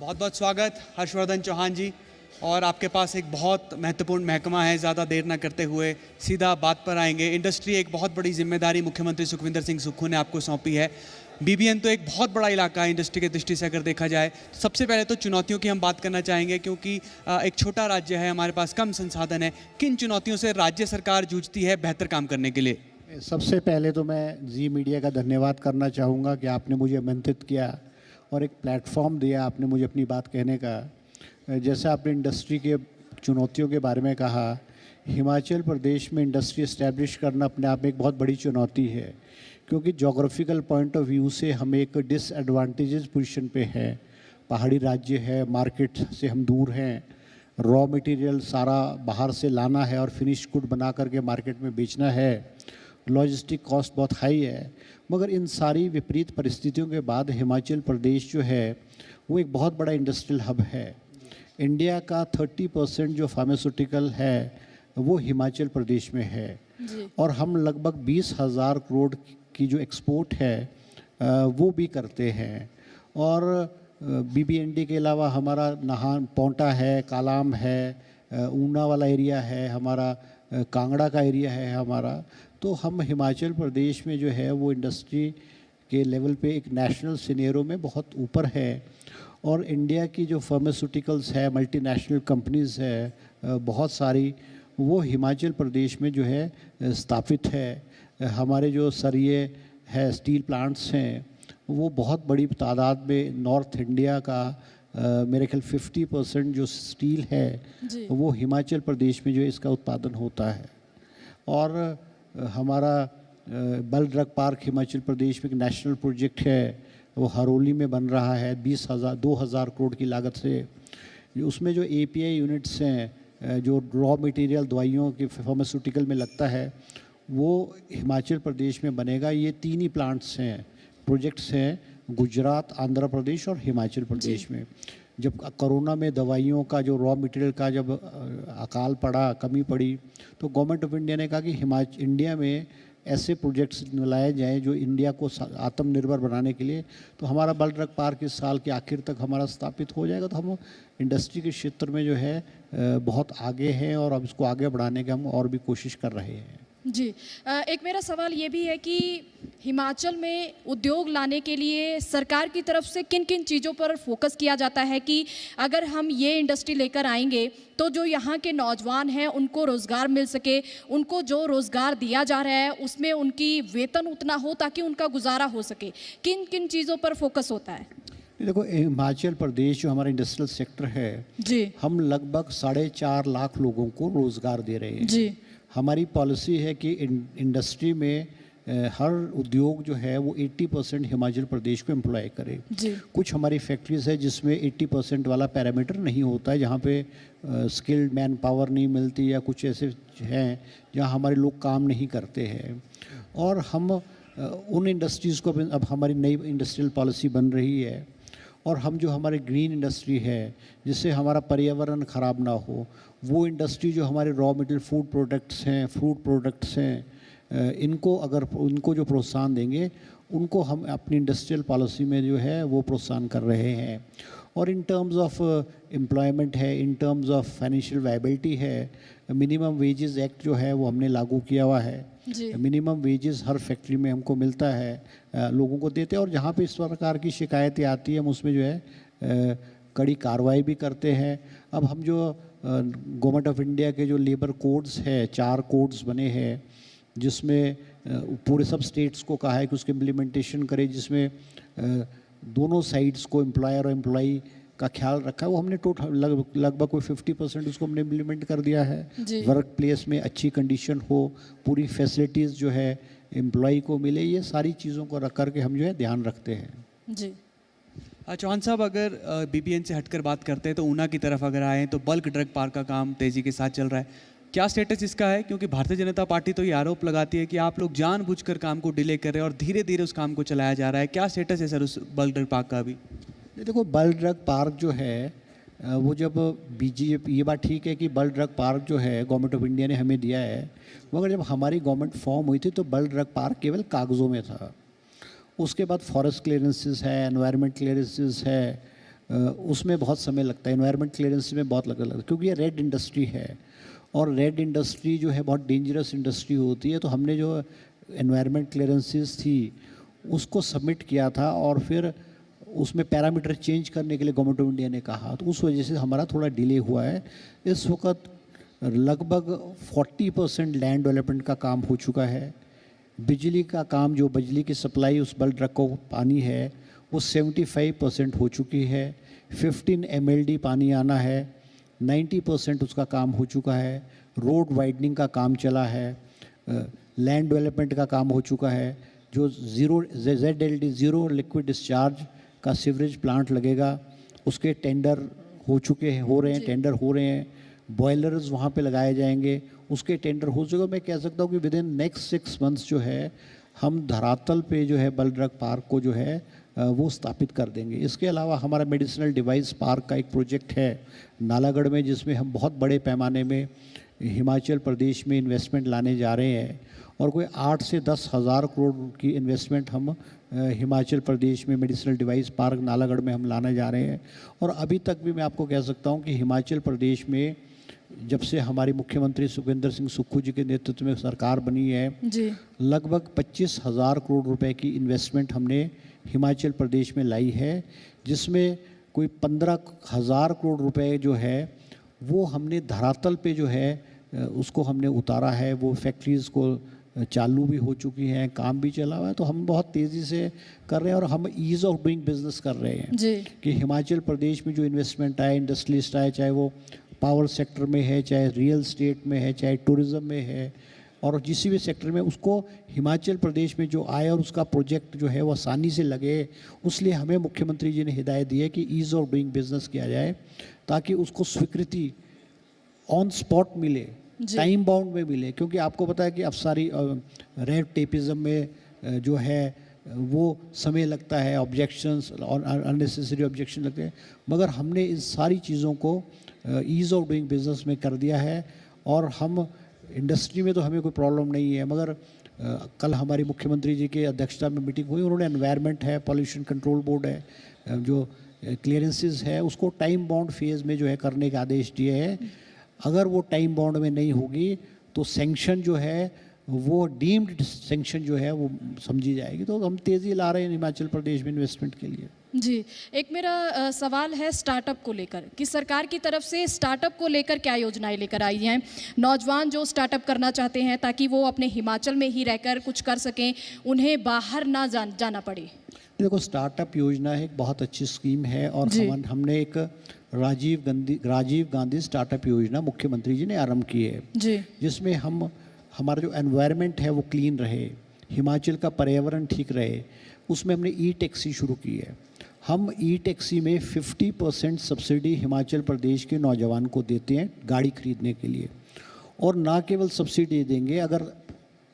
बहुत बहुत स्वागत हर्षवर्धन चौहान जी। और आपके पास एक बहुत महत्वपूर्ण महकमा है, ज़्यादा देर ना करते हुए सीधा बात पर आएंगे। इंडस्ट्री एक बहुत बड़ी जिम्मेदारी मुख्यमंत्री सुखविंदर सिंह सुक्खू ने आपको सौंपी है। बीबीएन तो एक बहुत बड़ा इलाका है इंडस्ट्री के दृष्टि से अगर देखा जाए। सबसे पहले तो चुनौतियों की हम बात करना चाहेंगे, क्योंकि एक छोटा राज्य है, हमारे पास कम संसाधन है। किन चुनौतियों से राज्य सरकार जूझती है बेहतर काम करने के लिए? सबसे पहले तो मैं जी मीडिया का धन्यवाद करना चाहूँगा कि आपने मुझे आमंत्रित किया और एक प्लेटफॉर्म दिया आपने मुझे अपनी बात कहने का। जैसे आपने इंडस्ट्री के चुनौतियों के बारे में कहा, हिमाचल प्रदेश में इंडस्ट्री इस्टेब्लिश करना अपने आप में एक बहुत बड़ी चुनौती है, क्योंकि जोग्राफिकल पॉइंट ऑफ व्यू से हम एक डिसएडवांटेजेस पोजीशन पे हैं। पहाड़ी राज्य है, मार्केट से हम दूर हैं, रॉ मटेरियल सारा बाहर से लाना है और फिनिश गुड बना करके मार्केट में बेचना है, लॉजिस्टिक कॉस्ट बहुत हाई है। मगर इन सारी विपरीत परिस्थितियों के बाद हिमाचल प्रदेश जो है वो एक बहुत बड़ा इंडस्ट्रियल हब है। इंडिया का 30% जो फार्मास्यूटिकल है वो हिमाचल प्रदेश में है और हम लगभग 20,000 करोड़ की जो एक्सपोर्ट है वो भी करते हैं। और बीबीएनडी के अलावा हमारा नाहन, पोंटा है, कालाम है, ऊना वाला एरिया है हमारा, कांगड़ा का एरिया है हमारा। तो हम हिमाचल प्रदेश में जो है वो इंडस्ट्री के लेवल पे एक नेशनल सिनेरियो में बहुत ऊपर है। और इंडिया की जो फार्मास्यूटिकल्स है, मल्टीनेशनल कंपनीज़ है बहुत सारी, वो हिमाचल प्रदेश में जो है स्थापित है। हमारे जो सरिये है, स्टील प्लांट्स हैं, वो बहुत बड़ी तादाद में नॉर्थ इंडिया का मेरे ख्याल 50% जो स्टील है वो हिमाचल प्रदेश में जो इसका उत्पादन होता है। और हमारा बल ड्रग पार्क हिमाचल प्रदेश में एक नेशनल प्रोजेक्ट है, वो हरोली में बन रहा है 2,000 करोड़ की लागत से। उसमें जो एपीआई यूनिट्स हैं, जो रॉ मटेरियल दवाइयों के फार्मास्यूटिकल में लगता है, वो हिमाचल प्रदेश में बनेगा। ये 3 ही प्लांट्स हैं, प्रोजेक्ट्स हैं, गुजरात, आंध्र प्रदेश और हिमाचल प्रदेश में। जब कोरोना में दवाइयों का जो रॉ मटेरियल का जब अकाल पड़ा, कमी पड़ी, तो गवर्नमेंट ऑफ इंडिया ने कहा कि इंडिया में ऐसे प्रोजेक्ट्स लाए जाएं जो इंडिया को आत्मनिर्भर बनाने के लिए। तो हमारा बल ड्रग पार्क इस साल के आखिर तक हमारा स्थापित हो जाएगा। तो हम इंडस्ट्री के क्षेत्र में जो है बहुत आगे हैं और अब इसको आगे बढ़ाने के हम और भी कोशिश कर रहे हैं। जी, एक मेरा सवाल ये भी है कि हिमाचल में उद्योग लाने के लिए सरकार की तरफ से किन किन चीज़ों पर फोकस किया जाता है कि अगर हम ये इंडस्ट्री लेकर आएंगे तो जो यहाँ के नौजवान हैं उनको रोज़गार मिल सके, उनको जो रोज़गार दिया जा रहा है उसमें उनकी वेतन उतना हो ताकि उनका गुजारा हो सके। किन किन चीज़ों पर फोकस होता है? देखो, हिमाचल प्रदेश जो हमारा इंडस्ट्रियल सेक्टर है जी, हम लगभग 4.5 लाख लोगों को रोज़गार दे रहे हैं। जी, हमारी पॉलिसी है कि इंडस्ट्री में हर उद्योग जो है वो 80% हिमाचल प्रदेश को एम्प्लॉय करे। कुछ हमारी फैक्ट्रीज है जिसमें 80% वाला पैरामीटर नहीं होता है, जहाँ पे स्किल्ड मैन पावर नहीं मिलती या कुछ ऐसे हैं जहाँ हमारे लोग काम नहीं करते हैं। और हम उन इंडस्ट्रीज़ को अब हमारी नई इंडस्ट्रियल पॉलिसी बन रही है और हम जो हमारे ग्रीन इंडस्ट्री है जिससे हमारा पर्यावरण ख़राब ना हो, वो इंडस्ट्री जो हमारे रॉ मटेरियल फूड प्रोडक्ट्स हैं, फ्रूट प्रोडक्ट्स हैं, इनको जो प्रोत्साहन देंगे उनको हम अपनी इंडस्ट्रियल पॉलिसी में जो है वो प्रोत्साहन कर रहे हैं। और इन टर्म्स ऑफ एम्प्लॉयमेंट है, in terms of financial viability है, मिनिमम वेजेस एक्ट जो है वो हमने लागू किया हुआ है। मिनिमम वेजेस हर फैक्ट्री में हमको मिलता है, लोगों को देते हैं। और जहाँ पे इस प्रकार की शिकायतें आती हैं हम उसमें जो है कड़ी कार्रवाई भी करते हैं। अब हम जो गवर्नमेंट ऑफ इंडिया के जो लेबर कोड्स है, 4 कोड्स बने हैं जिसमें पूरे सब स्टेट्स को कहा है कि उसके इम्प्लीमेंटेशन करें, जिसमें दोनों साइड्स को, एम्प्लॉयर और एम्प्लॉई का ख्याल रखा है। वो हमने टोटल लगभग कोई 50% उसको हमने इम्प्लीमेंट कर दिया है। वर्क प्लेस में अच्छी कंडीशन हो, पूरी फैसिलिटीज़ जो है एम्प्लॉई को मिले, ये सारी चीज़ों को रख करके हम जो है ध्यान रखते हैं। जी, चौहान साहब, अगर बीबीएन से हटकर बात करते हैं तो ऊना की तरफ अगर आएँ तो बल्क ड्रग पार्क का काम तेज़ी के साथ चल रहा है। क्या स्टेटस इसका है? क्योंकि भारतीय जनता पार्टी तो ये आरोप लगाती है कि आप लोग जानबूझकर काम को डिले कर रहे हैं और धीरे धीरे उस काम को चलाया जा रहा है। क्या स्टेटस है सर उस बल्क ड्रग पार्क का अभी? देखो, बल्क ड्रग पार्क जो है वो जब बीजेपी, ये बात ठीक है कि बल्क ड्रग पार्क जो है गवर्नमेंट ऑफ इंडिया ने हमें दिया है, मगर जब हमारी गवर्नमेंट फॉर्म हुई थी तो बल्क ड्रग पार्क केवल कागज़ों में था। उसके बाद फॉरेस्ट क्लियरेंसेस है, एनवायरनमेंट क्लियरेंसेस है, उसमें बहुत समय लगता है, एनवायरनमेंट क्लियरेंस में बहुत लगता है, क्योंकि ये रेड इंडस्ट्री है और रेड इंडस्ट्री जो है बहुत डेंजरस इंडस्ट्री होती है। तो हमने जो एनवायरनमेंट क्लियरेंसेस थी उसको सबमिट किया था और फिर उसमें पैरामीटर चेंज करने के लिए गवर्नमेंट ऑफ इंडिया ने कहा, तो उस वजह से हमारा थोड़ा डिले हुआ है। इस वक्त लगभग 40% लैंड डेवलपमेंट का काम हो चुका है। बिजली का काम, जो बिजली की सप्लाई उस बल ट्रक को पानी है, वो 75% हो चुकी है। 15 MLD पानी आना है, 90% उसका काम हो चुका है। रोड वाइडनिंग का काम चला है, लैंड डेवलपमेंट का काम हो चुका है। जो ZLD ज़ीरो लिक्विड डिस्चार्ज का सीवरेज प्लांट लगेगा, उसके टेंडर हो चुके हैं, हो रहे हैं, टेंडर हो रहे हैं। बॉयलर्स वहाँ पे लगाए जाएंगे, उसके टेंडर हो चुके। मैं कह सकता हूँ कि विद इन नेक्स्ट 6 मंथ्स जो है हम धरातल पे जो है बल ड्रग पार्क को जो है वो स्थापित कर देंगे। इसके अलावा हमारा मेडिसिनल डिवाइस पार्क का एक प्रोजेक्ट है नालागढ़ में, जिसमें हम बहुत बड़े पैमाने में हिमाचल प्रदेश में इन्वेस्टमेंट लाने जा रहे हैं और कोई 8 से 10 हज़ार करोड़ की इन्वेस्टमेंट हम हिमाचल प्रदेश में मेडिसिनल डिवाइस पार्क नालागढ़ में हम लाने जा रहे हैं। और अभी तक भी मैं आपको कह सकता हूँ कि हिमाचल प्रदेश में जब से हमारी मुख्यमंत्री सुखविंदर सिंह सुक्खू जी के नेतृत्व में सरकार बनी है जी, लगभग 25,000 करोड़ रुपए की इन्वेस्टमेंट हमने हिमाचल प्रदेश में लाई है, जिसमें कोई 15,000 करोड़ रुपए जो है वो हमने धरातल पे जो है उसको हमने उतारा है। वो फैक्ट्रीज़ को चालू भी हो चुकी हैं, काम भी चला हुआ है। तो हम बहुत तेज़ी से कर रहे हैं और हम ईज़ ऑफ डूइंग बिजनेस कर रहे हैं जी, कि हिमाचल प्रदेश में जो इन्वेस्टमेंट आए, इंडस्ट्रियलिस्ट आए, चाहे वो पावर सेक्टर में है, चाहे रियल स्टेट में है, चाहे टूरिज़्म में है, और जिस भी सेक्टर में उसको हिमाचल प्रदेश में जो आए और उसका प्रोजेक्ट जो है वो आसानी से लगे, उसलिए हमें मुख्यमंत्री जी ने हिदायत दी है कि ईज़ ऑफ डूइंग बिजनेस किया जाए ताकि उसको स्वीकृति ऑन स्पॉट मिले, टाइम बाउंड में मिले। क्योंकि आपको पता है कि अब सारी रेड टेपिज्म में जो है वो समय लगता है, ऑब्जेक्शंस और अननेसेसरी ऑब्जेक्शन लगते हैं, मगर हमने इन सारी चीज़ों को ईज़ ऑफ डूइंग बिजनेस में कर दिया है। और हम इंडस्ट्री में तो हमें कोई प्रॉब्लम नहीं है, मगर कल हमारी मुख्यमंत्री जी के अध्यक्षता में मीटिंग हुई, उन्होंने एनवायरनमेंट है, पॉल्यूशन कंट्रोल बोर्ड है, जो क्लियरेंसेस है उसको टाइम बाउंड फेज़ में जो है करने के आदेश दिए हैं। अगर वो टाइम बाउंड में नहीं होगी तो सैंक्शन जो है वो डीम्ड सैंक्शन जो है वो समझी जाएगी। तो हम तेज़ी ला रहे हैं हिमाचल प्रदेश में इन्वेस्टमेंट के लिए। जी। एक मेरा सवाल है स्टार्टअप को लेकर कि सरकार की तरफ से स्टार्टअप को लेकर क्या योजनाएं लेकर आई हैं, नौजवान जो स्टार्टअप करना चाहते हैं ताकि वो अपने हिमाचल में ही रहकर कुछ कर सकें, उन्हें बाहर ना जाना पड़े। देखो, स्टार्टअप योजना एक बहुत अच्छी स्कीम है और हमने एक राजीव गांधी स्टार्टअप योजना मुख्यमंत्री जी ने आरंभ की है जी, जिसमें हमारा जो एनवायरनमेंट है वो क्लीन रहे, हिमाचल का पर्यावरण ठीक रहे, उसमें हमने ई टैक्सी शुरू की है। हम ई टैक्सी में 50% सब्सिडी हिमाचल प्रदेश के नौजवान को देते हैं गाड़ी खरीदने के लिए। और ना केवल सब्सिडी देंगे, अगर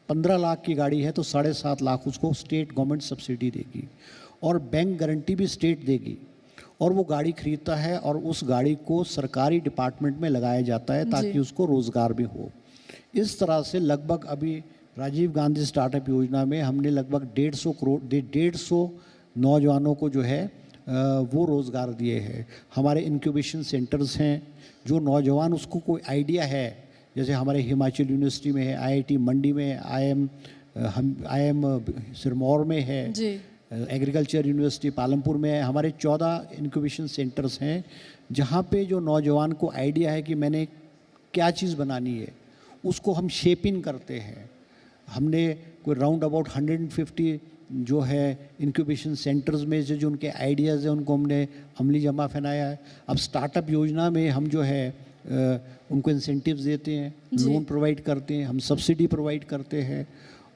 15 लाख की गाड़ी है तो 7.5 लाख उसको स्टेट गवर्नमेंट सब्सिडी देगी और बैंक गारंटी भी स्टेट देगी। और वो गाड़ी खरीदता है और उस गाड़ी को सरकारी डिपार्टमेंट में लगाया जाता है ताकि उसको रोज़गार भी हो। इस तरह से लगभग अभी राजीव गांधी स्टार्टअप योजना में हमने लगभग 150 नौजवानों को जो है वो रोज़गार दिए हैं। हमारे इंक्यूबेशन सेंटर्स हैं, जो नौजवान उसको कोई आइडिया है, जैसे हमारे हिमाचल यूनिवर्सिटी में है, IIT मंडी में है, IIM सिरमौर में है, एग्रीकल्चर यूनिवर्सिटी पालमपुर में है। हमारे 14 इंक्यूबेशन सेंटर्स हैं जहाँ पे जो नौजवान को आइडिया है कि मैंने क्या चीज़ बनानी है, उसको हम शेप इन करते हैं। हमने कोई राउंड अबाउट 150 जो है इंक्यूबेशन सेंटर्स में से जो उनके आइडियाज़ हैं उनको हमने अमली जमा फैलाया है। अब स्टार्टअप योजना में हम जो है उनको इंसेंटिव्स देते हैं, लोन प्रोवाइड करते हैं, हम सब्सिडी प्रोवाइड करते हैं।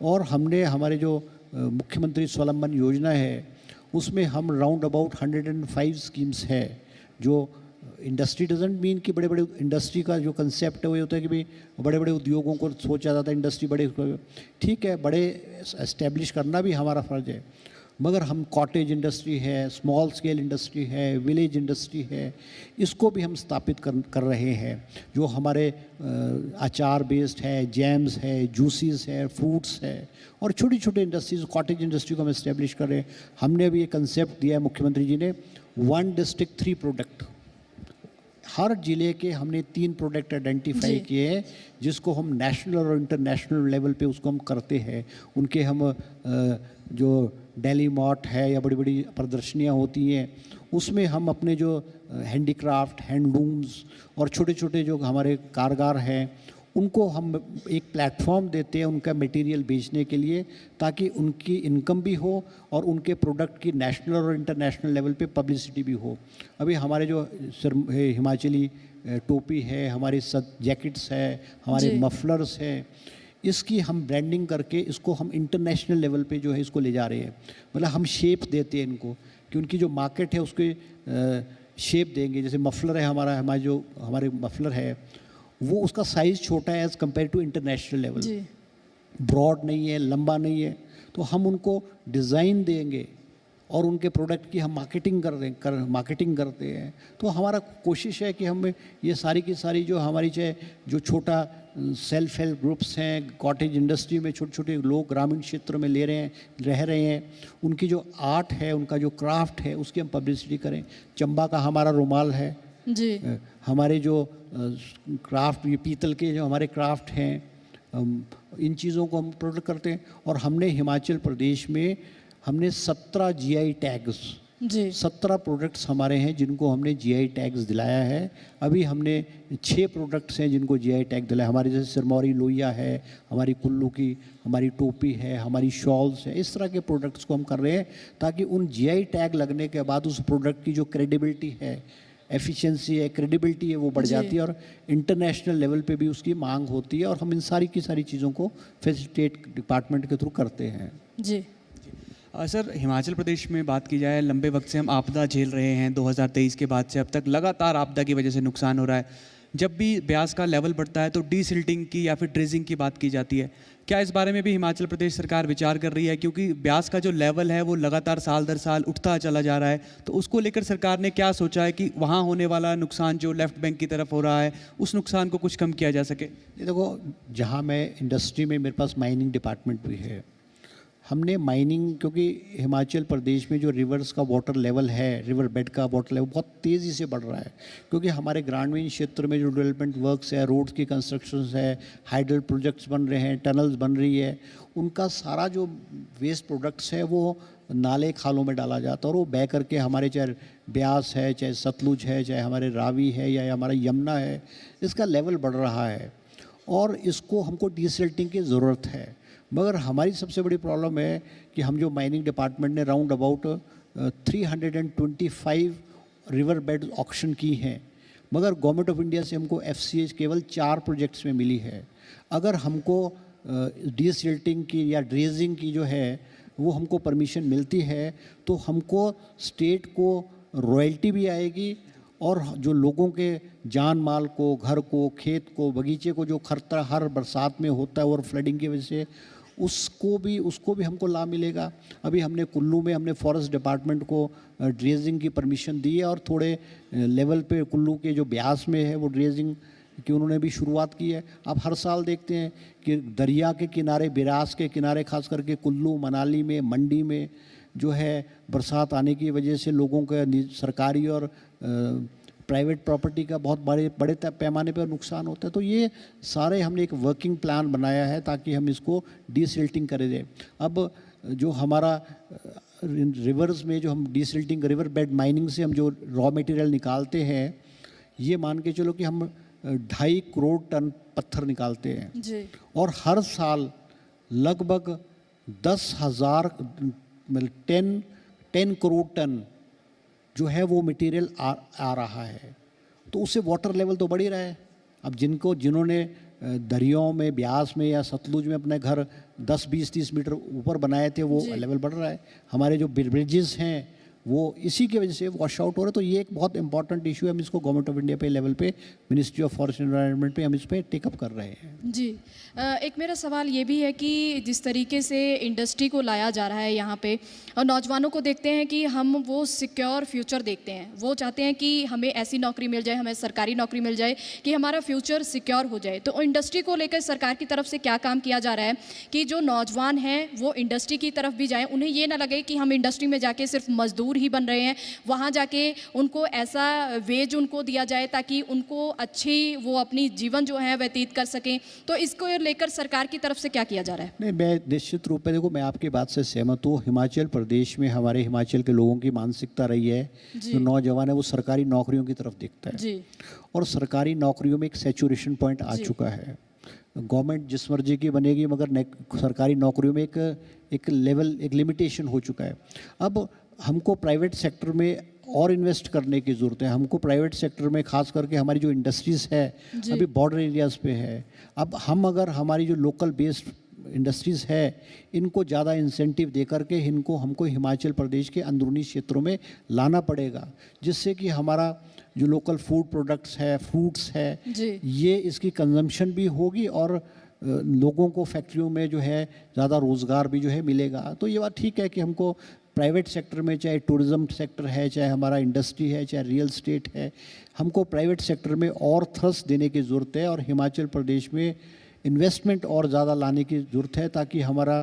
और हमने हमारे जो मुख्यमंत्री स्वावलंबन योजना है उसमें हम राउंड अबाउट 105 स्कीम्स है। जो इंडस्ट्री डजेंट मीन कि बड़े बड़े इंडस्ट्री का जो कंसेप्ट है वो होता है कि भाई बड़े बड़े उद्योगों को सोचा जाता है इंडस्ट्री बड़े, ठीक है, बड़े एस्टेब्लिश करना भी हमारा फ़र्ज है, मगर हम कॉटेज इंडस्ट्री है, स्मॉल स्केल इंडस्ट्री है, विलेज इंडस्ट्री है, इसको भी हम स्थापित कर रहे हैं। जो हमारे अचार बेस्ड है, जैम्स है, जूसेस है, फ्रूट्स है और छोटी छोटी इंडस्ट्रीज, कॉटेज इंडस्ट्री को हम इस्टेब्लिश कर रहे हैं। हमने अभी एक कंसेप्ट दिया है मुख्यमंत्री जी ने, 1 डिस्ट्रिक्ट 3 प्रोडक्ट, हर ज़िले के हमने 3 प्रोडक्ट आइडेंटिफाई किए हैं जिसको हम नेशनल और इंटरनेशनल लेवल पे उसको हम करते हैं। उनके हम जो दिल्ली मार्ट है या बड़ी बड़ी प्रदर्शनियाँ होती हैं उसमें हम अपने जो हैंडीक्राफ्ट, हैंडलूम्स और छोटे छोटे जो हमारे कारीगर हैं उनको हम एक प्लेटफॉर्म देते हैं उनका मटेरियल बेचने के लिए, ताकि उनकी इनकम भी हो और उनके प्रोडक्ट की नेशनल और इंटरनेशनल लेवल पे पब्लिसिटी भी हो। अभी हमारे जो हिमाचली टोपी है, हमारे जैकेट्स है, हमारे मफलर्स हैं, इसकी हम ब्रांडिंग करके इसको हम इंटरनेशनल लेवल पे जो है इसको ले जा रहे हैं। मतलब हम शेप देते हैं इनको कि उनकी जो मार्केट है उसके शेप देंगे। जैसे मफलर है हमारे मफलर है वो उसका साइज़ छोटा है as compare to international level, broad नहीं है, लंबा नहीं है, तो हम उनको डिज़ाइन देंगे और उनके प्रोडक्ट की हम मार्केटिंग करते हैं। तो हमारा कोशिश है कि हम ये सारी की सारी जो हमारी चाहे जो छोटा सेल्फ हेल्प ग्रुप्स हैं, कॉटेज इंडस्ट्री में छोटे छोटे लोग ग्रामीण क्षेत्र में रह रहे हैं, उनकी जो आर्ट है, उनका जो क्राफ्ट है उसकी हम पब्लिसिटी करें। चंबा का हमारा रुमाल है जी, हमारे जो क्राफ्ट, ये पीतल के जो हमारे क्राफ्ट हैं, इन चीज़ों को हम प्रोडक्ट करते हैं। और हमने हिमाचल प्रदेश में हमने 17 जीआई टैग्स, 17 प्रोडक्ट्स हमारे हैं जिनको हमने जीआई टैग्स दिलाया है। अभी हमने 6 प्रोडक्ट्स हैं जिनको जीआई टैग दिलाया। हमारी जैसे सिरमौरी लोहिया है, हमारी कुल्लू की हमारी टोपी है, हमारी शॉल्स है, इस तरह के प्रोडक्ट्स को हम कर रहे हैं ताकि उन जीआई टैग लगने के बाद उस प्रोडक्ट की जो क्रेडिबिलिटी है, एफिशिएंसी है, क्रेडिबिलिटी है, वो बढ़ जाती है और इंटरनेशनल लेवल पे भी उसकी मांग होती है। और हम इन सारी की सारी चीज़ों को फैसिलिटेट डिपार्टमेंट के थ्रू करते हैं जी। सर, हिमाचल प्रदेश में बात की जाए, लंबे वक्त से हम आपदा झेल रहे हैं। 2023 के बाद से अब तक लगातार आपदा की वजह से नुकसान हो रहा है। जब भी ब्यास का लेवल बढ़ता है तो डीसिल्टिंग की या फिर ड्रेजिंग की बात की जाती है। क्या इस बारे में भी हिमाचल प्रदेश सरकार विचार कर रही है? क्योंकि ब्यास का जो लेवल है वो लगातार साल दर साल उठता चला जा रहा है, तो उसको लेकर सरकार ने क्या सोचा है कि वहाँ होने वाला नुकसान जो लेफ्ट बैंक की तरफ हो रहा है उस नुकसान को कुछ कम किया जा सके? देखो, जहाँ मैं इंडस्ट्री में मेरे पास माइनिंग डिपार्टमेंट भी है, हमने माइनिंग, क्योंकि हिमाचल प्रदेश में जो रिवर्स का वाटर लेवल है, रिवर बेड का वाटर लेवल बहुत तेज़ी से बढ़ रहा है, क्योंकि हमारे ग्रामीण क्षेत्र में जो डेवलपमेंट वर्क्स है, रोड्स की कंस्ट्रक्शंस है, हाइडल प्रोजेक्ट्स बन रहे हैं, टनल्स बन रही है, उनका सारा जो वेस्ट प्रोडक्ट्स है वो नाले खालों में डाला जाता है और वो बह करके हमारे चाहे ब्यास है, चाहे सतलुज है, चाहे हमारे रावी है या हमारा यमुना है, इसका लेवल बढ़ रहा है और इसको हमको डीसिल्टिंग की ज़रूरत है। मगर हमारी सबसे बड़ी प्रॉब्लम है कि हम जो माइनिंग डिपार्टमेंट ने round about 325 river bed auction की हैं, मगर गवर्नमेंट ऑफ इंडिया से हमको FCH केवल 4 प्रोजेक्ट्स में मिली है। अगर हमको डीसिल्टिंग की या ड्रेजिंग की जो है वो हमको परमिशन मिलती है तो हमको स्टेट को रॉयल्टी भी आएगी और जो लोगों के जान माल को, घर को, खेत को, बगीचे को जो खतरा हर बरसात में होता है और फ्लडिंग की वजह से उसको भी हमको लाभ मिलेगा। अभी हमने कुल्लू में हमने फॉरेस्ट डिपार्टमेंट को ड्रेजिंग की परमिशन दी है और थोड़े लेवल पे कुल्लू के जो ब्यास में है वो ड्रेजिंग की उन्होंने भी शुरुआत की है। आप हर साल देखते हैं कि दरिया के किनारे, बिरास के किनारे, खास करके कुल्लू, मनाली में, मंडी में जो है बरसात आने की वजह से लोगों का सरकारी और प्राइवेट प्रॉपर्टी का बहुत बड़े पैमाने पर नुकसान होता है। तो ये सारे हमने एक वर्किंग प्लान बनाया है ताकि हम इसको डीसिल्टिंग कर दें। अब जो हमारा रिवर्स में जो हम डीसिल्टिंग, रिवर बेड माइनिंग से हम जो रॉ मटेरियल निकालते हैं, ये मान के चलो कि हम 2.5 करोड़ टन पत्थर निकालते हैं जी। और हर साल लगभग 10,000 मतलब 10 करोड़ टन जो है वो मटेरियल आ रहा है, तो उससे वाटर लेवल तो बढ़ ही रहा है। अब जिन्होंने दरियाओं में, ब्यास में या सतलुज में अपने घर 10, 20, 30 मीटर ऊपर बनाए थे वो लेवल बढ़ रहा है। हमारे जो ब्रिजेस हैं वो इसी की वजह से वॉश आउट हो रहे हैं। तो ये एक बहुत इंपॉर्टेंट इशू है। हम इसको गवर्नमेंट ऑफ इंडिया पे लेवल पे, मिनिस्ट्री ऑफ फॉरेस्ट एनवायरनमेंट पे हम इस पर टेकअप कर रहे हैं जी। एक मेरा सवाल ये भी है कि जिस तरीके से इंडस्ट्री को लाया जा रहा है यहाँ पे, और नौजवानों को देखते हैं कि हम वो सिक्योर फ्यूचर देखते हैं, वो चाहते हैं कि हमें ऐसी नौकरी मिल जाए, हमें सरकारी नौकरी मिल जाए कि हमारा फ्यूचर सिक्योर हो जाए। तो इंडस्ट्री को लेकर सरकार की तरफ से क्या काम किया जा रहा है कि जो नौजवान हैं वो इंडस्ट्री की तरफ भी जाएँ, उन्हें ये ना लगे कि हम इंडस्ट्री में जाके सिर्फ मजदूर मजदूर ही बन रहे हैं, वहाँ जाके उनको ऐसा वेज उनको दिया जाए ताकि उनको अच्छी वो अपनी जीवन जो है व्यतीत कर सकें। तो इसको लेकर सरकार की तरफ से क्या किया जा रहा है? नहीं, मैं निश्चित रूप में, देखो, मैं आपकी बात से सहमत हूँ। हिमाचल प्रदेश में, हमारे हिमाचल के लोगों की मानसिकता रही है, जो नौजवान है वो सरकारी नौकरियों की तरफ देखता है जी। और सरकारी नौकरियों में एक सैचुरेशन पॉइंट आ चुका है। गवर्नमेंट जिस मर्जी की बनेगी, मगर सरकारी नौकरियों में एक लेवल, एक लिमिटेशन हो चुका है। अब हमको प्राइवेट सेक्टर में और इन्वेस्ट करने की ज़रूरत है। हमको प्राइवेट सेक्टर में, खास करके हमारी जो इंडस्ट्रीज़ है अभी बॉर्डर एरियाज़ पे है, अब हम अगर हमारी जो लोकल बेस्ड इंडस्ट्रीज़ है इनको ज़्यादा इंसेंटिव दे करके हमको हिमाचल प्रदेश के अंदरूनी क्षेत्रों में लाना पड़ेगा, जिससे कि हमारा जो लोकल फूड प्रोडक्ट्स है, फ्रूट्स है, ये इसकी कंजम्पशन भी होगी और लोगों को फैक्ट्रियों में जो है ज़्यादा रोज़गार भी जो है मिलेगा। तो ये बात ठीक है कि हमको प्राइवेट सेक्टर में, चाहे टूरिज़्म सेक्टर है, चाहे हमारा इंडस्ट्री है, चाहे रियल स्टेट है, हमको प्राइवेट सेक्टर में और थ्रस्ट देने की ज़रूरत है और हिमाचल प्रदेश में इन्वेस्टमेंट और ज़्यादा लाने की ज़रूरत है, ताकि हमारा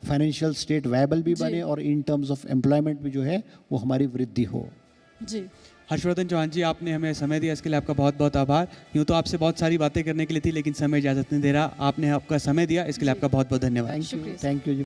फाइनेंशियल स्टेट वायबल भी बने और इन टर्म्स ऑफ एम्प्लॉयमेंट भी जो है वो हमारी वृद्धि हो। जी। हर्षवर्धन चौहान जी, आपने हमें समय दिया, इसके लिए आपका बहुत बहुत आभार। यूँ तो आपसे बहुत सारी बातें करने के लिए थी, लेकिन समय इजाज़त नहीं दे रहा। आपने आपका समय दिया, इसके लिए आपका बहुत बहुत धन्यवाद। Thank you ji.